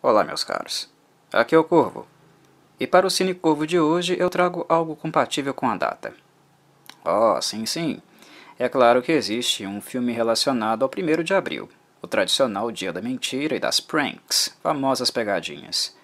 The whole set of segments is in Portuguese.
Olá, meus caros. Aqui é o Corvo. E para o Cine Corvo de hoje eu trago algo compatível com a data. Oh, sim, sim. É claro que existe um filme relacionado ao 1º de abril, o tradicional Dia da Mentira e das Pranks, famosas pegadinhas.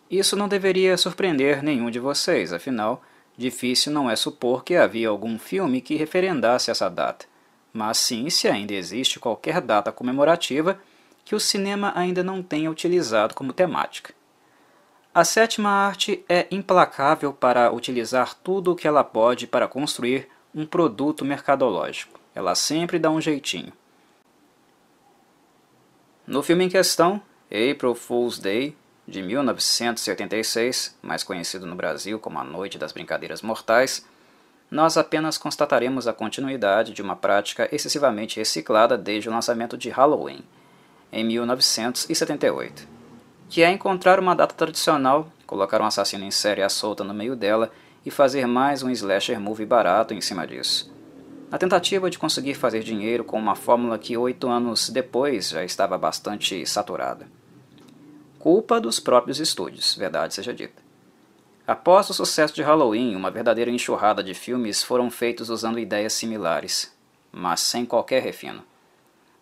Isso não deveria surpreender nenhum de vocês, afinal, difícil não é supor que havia algum filme que referendasse essa data. Mas sim, se ainda existe qualquer data comemorativa que o cinema ainda não tenha utilizado como temática. A sétima arte é implacável para utilizar tudo o que ela pode para construir um produto mercadológico. Ela sempre dá um jeitinho. No filme em questão, April Fool's Day, de 1986, mais conhecido no Brasil como A Noite das Brincadeiras Mortais, nós apenas constataremos a continuidade de uma prática excessivamente reciclada desde o lançamento de Halloween, em 1978, que é encontrar uma data tradicional, colocar um assassino em série à solta no meio dela e fazer mais um slasher movie barato em cima disso. Na tentativa de conseguir fazer dinheiro com uma fórmula que 8 anos depois já estava bastante saturada. Culpa dos próprios estúdios, verdade seja dita. Após o sucesso de Halloween, uma verdadeira enxurrada de filmes foram feitos usando ideias similares, mas sem qualquer refino.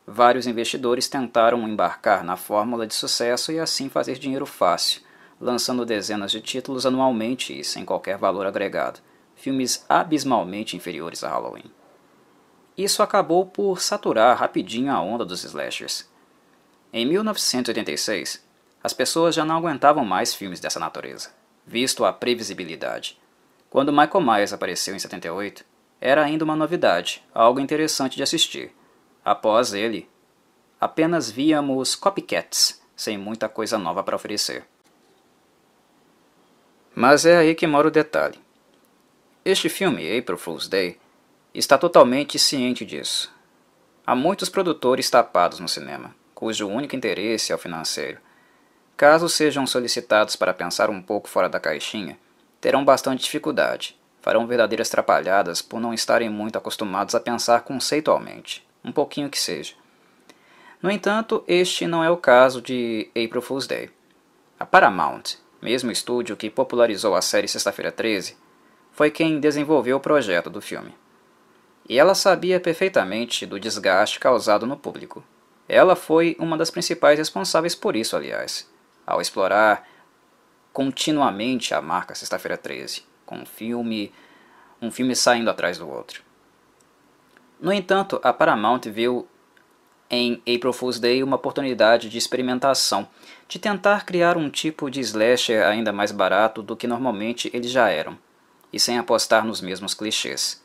Vários investidores tentaram embarcar na fórmula de sucesso e assim fazer dinheiro fácil, lançando dezenas de títulos anualmente e sem qualquer valor agregado, filmes abismalmente inferiores a Halloween. Isso acabou por saturar rapidinho a onda dos slashers. Em 1986, as pessoas já não aguentavam mais filmes dessa natureza, visto a previsibilidade. Quando Michael Myers apareceu em 78, era ainda uma novidade, algo interessante de assistir. Após ele, apenas víamos copycats, sem muita coisa nova para oferecer. Mas é aí que mora o detalhe. Este filme, April Fool's Day, está totalmente ciente disso. Há muitos produtores tapados no cinema, cujo único interesse é o financeiro. Caso sejam solicitados para pensar um pouco fora da caixinha, terão bastante dificuldade, farão verdadeiras trapalhadas por não estarem muito acostumados a pensar conceitualmente, um pouquinho que seja. No entanto, este não é o caso de April Fool's Day. A Paramount, mesmo estúdio que popularizou a série Sexta-feira 13, foi quem desenvolveu o projeto do filme. E ela sabia perfeitamente do desgaste causado no público. Ela foi uma das principais responsáveis por isso, aliás, ao explorar continuamente a marca Sexta-feira 13, com um filme saindo atrás do outro. No entanto, a Paramount viu em April Fool's Day uma oportunidade de experimentação, de tentar criar um tipo de slasher ainda mais barato do que normalmente eles já eram, e sem apostar nos mesmos clichês.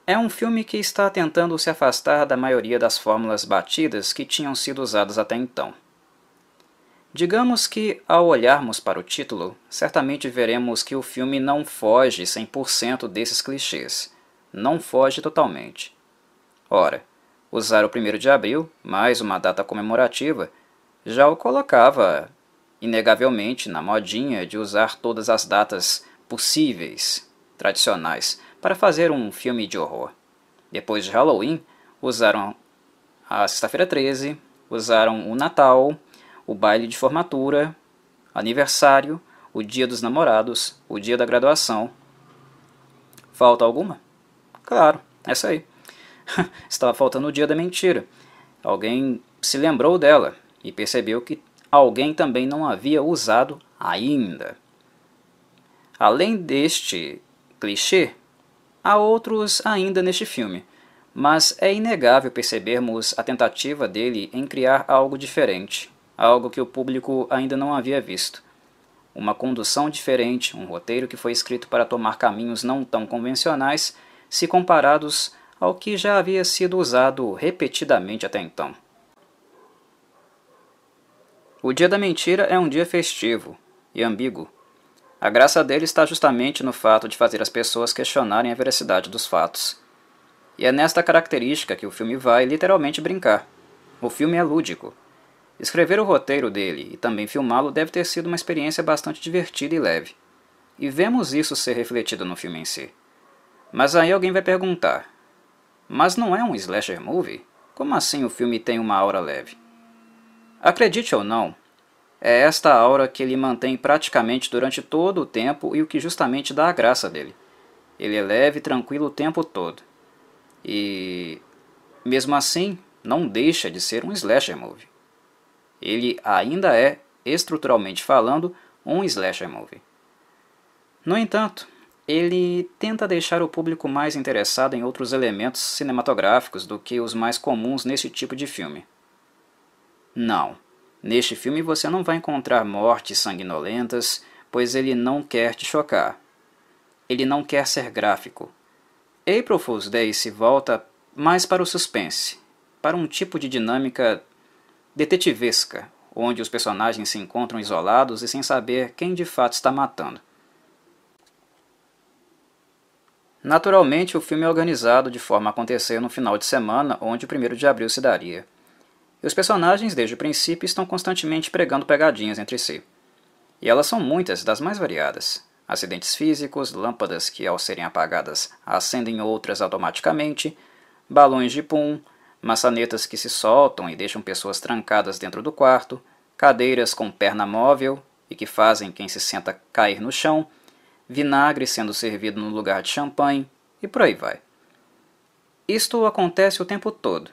É um filme que está tentando se afastar da maioria das fórmulas batidas que tinham sido usadas até então. Digamos que, ao olharmos para o título, certamente veremos que o filme não foge 100% desses clichês. Não foge totalmente. Ora, usar o 1º de abril, mais uma data comemorativa, já o colocava, inegavelmente, na modinha de usar todas as datas possíveis, tradicionais, para fazer um filme de horror. Depois de Halloween, usaram a Sexta-feira 13, usaram o Natal, o baile de formatura, aniversário, o dia dos namorados, o dia da graduação. Falta alguma? Claro, essa aí. Estava faltando o dia da mentira. Alguém se lembrou dela e percebeu que alguém também não havia usado ainda. Além deste clichê, há outros ainda neste filme, mas é inegável percebermos a tentativa dele em criar algo diferente, algo que o público ainda não havia visto. Uma condução diferente, um roteiro que foi escrito para tomar caminhos não tão convencionais se comparados ao que já havia sido usado repetidamente até então. O Dia da Mentira é um dia festivo e ambíguo. A graça dele está justamente no fato de fazer as pessoas questionarem a veracidade dos fatos. E é nesta característica que o filme vai literalmente brincar. O filme é lúdico. Escrever o roteiro dele e também filmá-lo deve ter sido uma experiência bastante divertida e leve. E vemos isso ser refletido no filme em si. Mas aí alguém vai perguntar, mas não é um slasher movie? Como assim o filme tem uma aura leve? Acredite ou não, É esta aura que ele mantém praticamente durante todo o tempo e o que justamente dá a graça dele. Ele é leve e tranquilo o tempo todo. E, mesmo assim, não deixa de ser um slasher movie. Ele ainda é, estruturalmente falando, um slasher movie. No entanto, ele tenta deixar o público mais interessado em outros elementos cinematográficos do que os mais comuns nesse tipo de filme. Não, neste filme você não vai encontrar mortes sanguinolentas, pois ele não quer te chocar. Ele não quer ser gráfico. April Fool's Day se volta mais para o suspense, para um tipo de dinâmica detetivesca, onde os personagens se encontram isolados e sem saber quem de fato está matando. Naturalmente, o filme é organizado de forma a acontecer no final de semana, onde o 1º de abril se daria. E os personagens, desde o princípio, estão constantemente pregando pegadinhas entre si. E elas são muitas, das mais variadas. Acidentes físicos, lâmpadas que, ao serem apagadas, acendem outras automaticamente, balões de pum, maçanetas que se soltam e deixam pessoas trancadas dentro do quarto, cadeiras com perna móvel e que fazem quem se senta cair no chão, vinagre sendo servido no lugar de champanhe, e por aí vai. Isto acontece o tempo todo,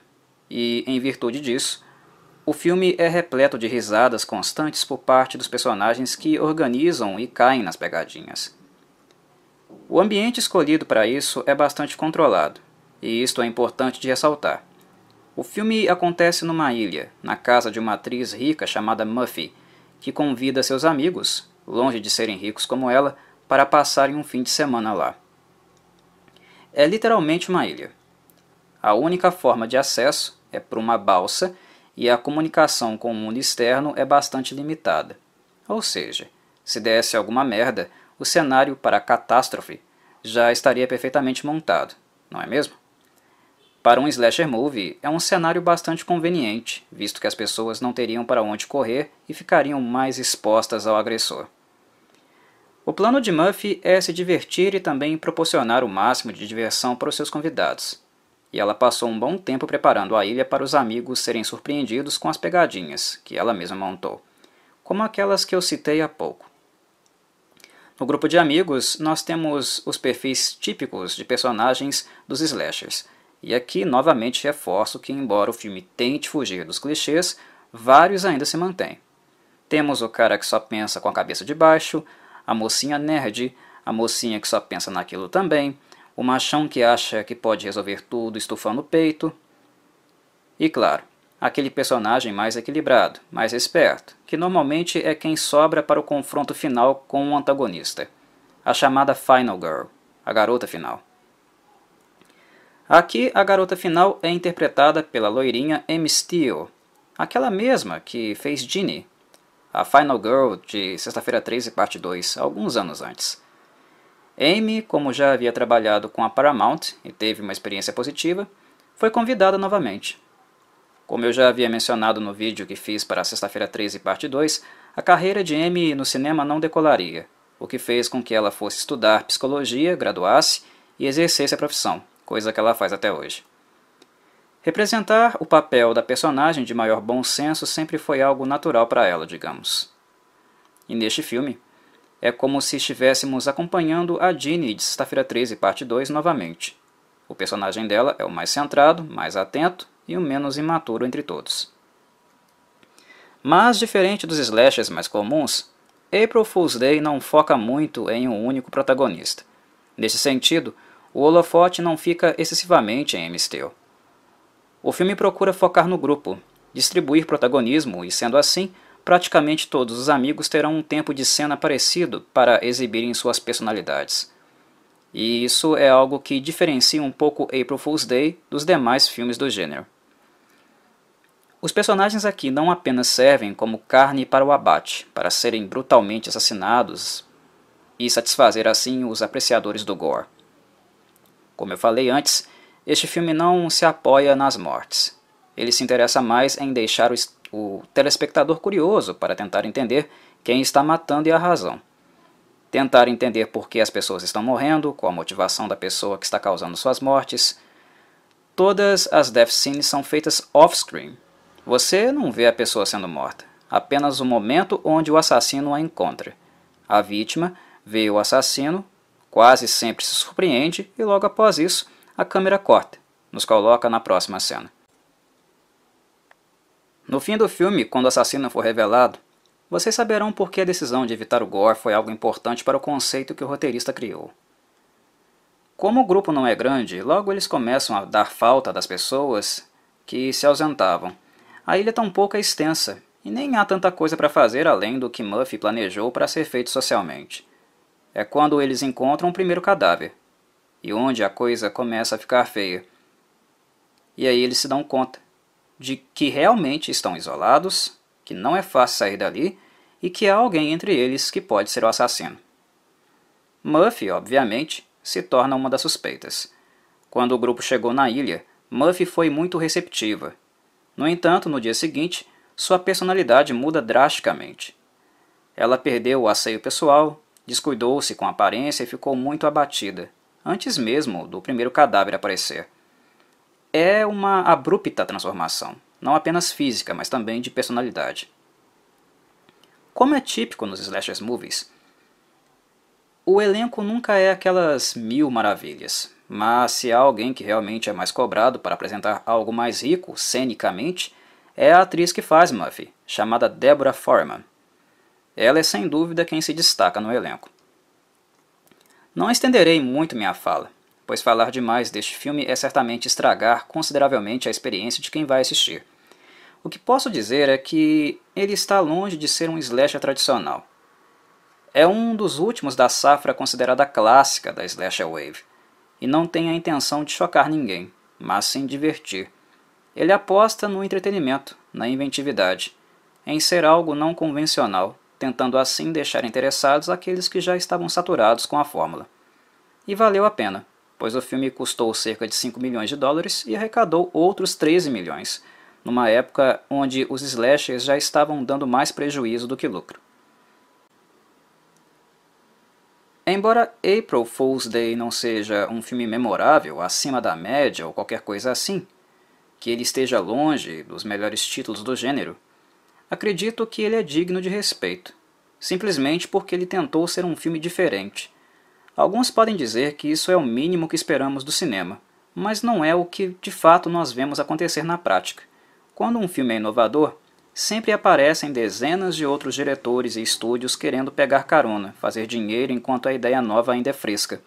e, em virtude disso, o filme é repleto de risadas constantes por parte dos personagens que organizam e caem nas pegadinhas. O ambiente escolhido para isso é bastante controlado, e isto é importante de ressaltar. O filme acontece numa ilha, na casa de uma atriz rica chamada Muffy, que convida seus amigos, longe de serem ricos como ela, para passarem um fim de semana lá. É literalmente uma ilha. A única forma de acesso é por uma balsa e a comunicação com o mundo externo é bastante limitada. Ou seja, se desse alguma merda, o cenário para a catástrofe já estaria perfeitamente montado, não é mesmo? Para um slasher movie, é um cenário bastante conveniente, visto que as pessoas não teriam para onde correr e ficariam mais expostas ao agressor. O plano de Muffy é se divertir e também proporcionar o máximo de diversão para os seus convidados. E ela passou um bom tempo preparando a ilha para os amigos serem surpreendidos com as pegadinhas que ela mesma montou, como aquelas que eu citei há pouco. No grupo de amigos, nós temos os perfis típicos de personagens dos slashers, e aqui novamente reforço que, embora o filme tente fugir dos clichês, vários ainda se mantêm. Temos o cara que só pensa com a cabeça de baixo, a mocinha nerd, a mocinha que só pensa naquilo também, o machão que acha que pode resolver tudo estufando o peito. E claro, aquele personagem mais equilibrado, mais esperto, que normalmente é quem sobra para o confronto final com o antagonista, a chamada Final Girl, a garota final. Aqui a garota final é interpretada pela loirinha Amy Steele, aquela mesma que fez Ginny, a Final Girl de Sexta-feira 13, parte 2, alguns anos antes. Amy, como já havia trabalhado com a Paramount e teve uma experiência positiva, foi convidada novamente. Como eu já havia mencionado no vídeo que fiz para Sexta-feira 13, parte 2, a carreira de Amy no cinema não decolaria, o que fez com que ela fosse estudar psicologia, graduasse e exercesse a profissão, coisa que ela faz até hoje. Representar o papel da personagem de maior bom senso sempre foi algo natural para ela, digamos. E neste filme, é como se estivéssemos acompanhando a Ginny de Sexta-feira 13, parte 2 novamente. O personagem dela é o mais centrado, mais atento e o menos imaturo entre todos. Mas, diferente dos slashers mais comuns, April Fool's Day não foca muito em um único protagonista. Nesse sentido, o holofote não fica excessivamente em Amy Steele. O filme procura focar no grupo, distribuir protagonismo e, sendo assim, praticamente todos os amigos terão um tempo de cena parecido para exibirem suas personalidades. E isso é algo que diferencia um pouco April Fool's Day dos demais filmes do gênero. Os personagens aqui não apenas servem como carne para o abate, para serem brutalmente assassinados e satisfazer assim os apreciadores do gore. Como eu falei antes, este filme não se apoia nas mortes. Ele se interessa mais em deixar o telespectador curioso para tentar entender quem está matando e a razão. Tentar entender por que as pessoas estão morrendo, qual a motivação da pessoa que está causando suas mortes. Todas as death scenes são feitas off-screen. Você não vê a pessoa sendo morta. apenas o momento onde o assassino a encontra. A vítima vê o assassino, quase sempre se surpreende e logo após isso a câmera corta, nos coloca na próxima cena. No fim do filme, quando o assassino for revelado, vocês saberão por que a decisão de evitar o gore foi algo importante para o conceito que o roteirista criou. Como o grupo não é grande, logo eles começam a dar falta das pessoas que se ausentavam. A ilha tampouco é extensa, e nem há tanta coisa para fazer além do que Murphy planejou para ser feito socialmente. É quando eles encontram o primeiro cadáver, e onde a coisa começa a ficar feia. E aí eles se dão conta de que realmente estão isolados, que não é fácil sair dali, e que há alguém entre eles que pode ser o assassino. Murphy, obviamente, se torna uma das suspeitas. Quando o grupo chegou na ilha, Murphy foi muito receptiva. No entanto, no dia seguinte, sua personalidade muda drasticamente. Ela perdeu o asseio pessoal, descuidou-se com a aparência e ficou muito abatida, antes mesmo do primeiro cadáver aparecer. É uma abrupta transformação, não apenas física, mas também de personalidade. Como é típico nos slasher movies, o elenco nunca é aquelas mil maravilhas, mas se há alguém que realmente é mais cobrado para apresentar algo mais rico, cenicamente, é a atriz que faz Murphy, chamada Deborah Foreman. Ela é sem dúvida quem se destaca no elenco. Não estenderei muito minha fala, pois falar demais deste filme é certamente estragar consideravelmente a experiência de quem vai assistir. O que posso dizer é que ele está longe de ser um slasher tradicional. É um dos últimos da safra considerada clássica da slasher wave, e não tem a intenção de chocar ninguém, mas sim divertir. Ele aposta no entretenimento, na inventividade, em ser algo não convencional, tentando assim deixar interessados aqueles que já estavam saturados com a fórmula. E valeu a pena, pois o filme custou cerca de 5 milhões de dólares e arrecadou outros 13 milhões, numa época onde os slashers já estavam dando mais prejuízo do que lucro. Embora April Fool's Day não seja um filme memorável, acima da média ou qualquer coisa assim, que ele esteja longe dos melhores títulos do gênero, acredito que ele é digno de respeito, simplesmente porque ele tentou ser um filme diferente. Alguns podem dizer que isso é o mínimo que esperamos do cinema, mas não é o que de fato nós vemos acontecer na prática. Quando um filme é inovador, sempre aparecem dezenas de outros diretores e estúdios querendo pegar carona, fazer dinheiro enquanto a ideia nova ainda é fresca.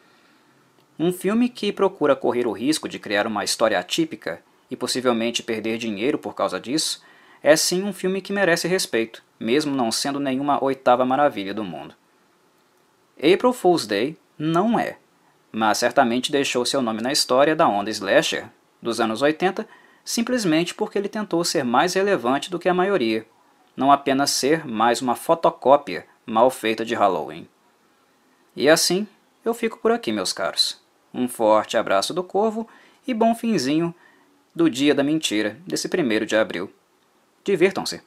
Um filme que procura correr o risco de criar uma história atípica e possivelmente perder dinheiro por causa disso, é sim um filme que merece respeito, mesmo não sendo nenhuma oitava maravilha do mundo. April Fool's Day não é, mas certamente deixou seu nome na história da onda slasher dos anos 80, simplesmente porque ele tentou ser mais relevante do que a maioria, não apenas ser mais uma fotocópia mal feita de Halloween. E assim, eu fico por aqui, meus caros. Um forte abraço do Corvo e bom finzinho do dia da mentira, desse 1º de abril. Divirtam-se!